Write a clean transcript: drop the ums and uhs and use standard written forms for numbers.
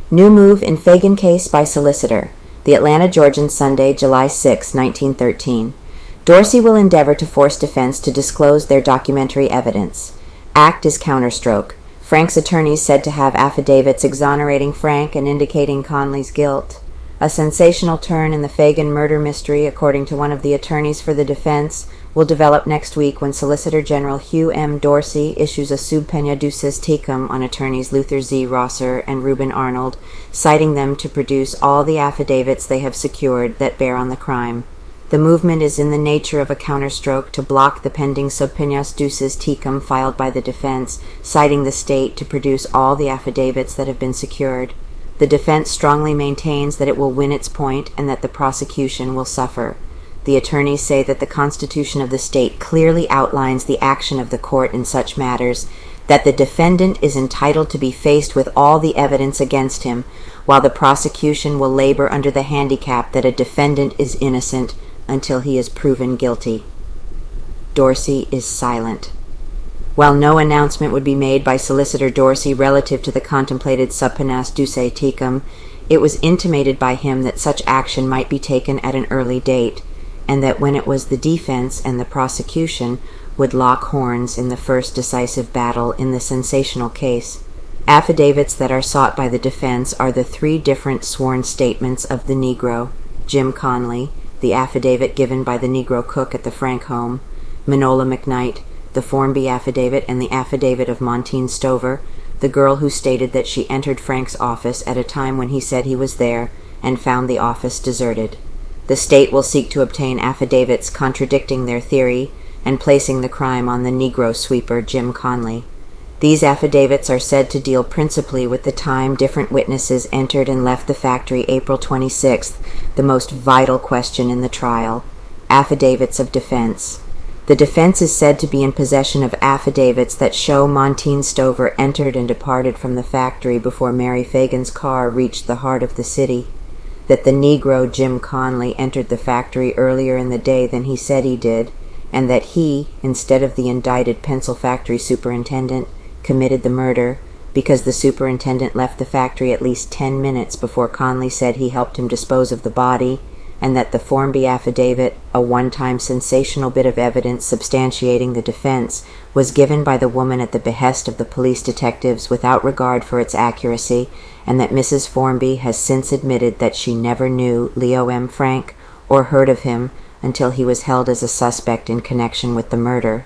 New move in Phagan case by solicitor. The Atlanta Georgian, Sunday, July 6, 1913. Dorsey will endeavor to force defense to disclose their documentary evidence. Act is counterstroke. Frank's attorneys said to have affidavits exonerating Frank and indicating Conley's guilt. A sensational turn in the Phagan murder mystery, according to one of the attorneys for the defense, will develop next week when Solicitor General Hugh M. Dorsey issues a subpena duces tecum on attorneys Luther Z. Rosser and Reuben Arnold, citing them to produce all the affidavits they have secured that bear on the crime. The movement is in the nature of a counterstroke to block the pending subpenas duces tecum filed by the defense, citing the state to produce all the affidavits that have been secured. The defense strongly maintains that it will win its point and that the prosecution will suffer. The attorneys say that the Constitution of the state clearly outlines the action of the court in such matters, that the defendant is entitled to be faced with all the evidence against him, while the prosecution will labor under the handicap that a defendant is innocent until he is proven guilty. Dorsey is silent. While no announcement would be made by Solicitor Dorsey relative to the contemplated subpenas duces tecum, it was intimated by him that such action might be taken at an early date, and that when it was the defense and the prosecution would lock horns in the first decisive battle in the sensational case. Affidavits that are sought by the defense are the three different sworn statements of the Negro, Jim Conley, the affidavit given by the Negro cook at the Frank home, Manola McKnight, the Formby affidavit, and the affidavit of Montine Stover, the girl who stated that she entered Frank's office at a time when he said he was there and found the office deserted. The state will seek to obtain affidavits contradicting their theory and placing the crime on the Negro sweeper Jim Conley. These affidavits are said to deal principally with the time different witnesses entered and left the factory April 26th, the most vital question in the trial. Affidavits of defense. The defense is said to be in possession of affidavits that show Montine Stover entered and departed from the factory before Mary Phagan's car reached the heart of the city, that the Negro Jim Conley entered the factory earlier in the day than he said he did, and that he, instead of the indicted pencil factory superintendent, committed the murder because the superintendent left the factory at least 10 minutes before Conley said he helped him dispose of the body, and that the Formby affidavit, a one-time sensational bit of evidence substantiating the defense, was given by the woman at the behest of the police detectives without regard for its accuracy, and that Mrs. Formby has since admitted that she never knew Leo M. Frank or heard of him until he was held as a suspect in connection with the murder.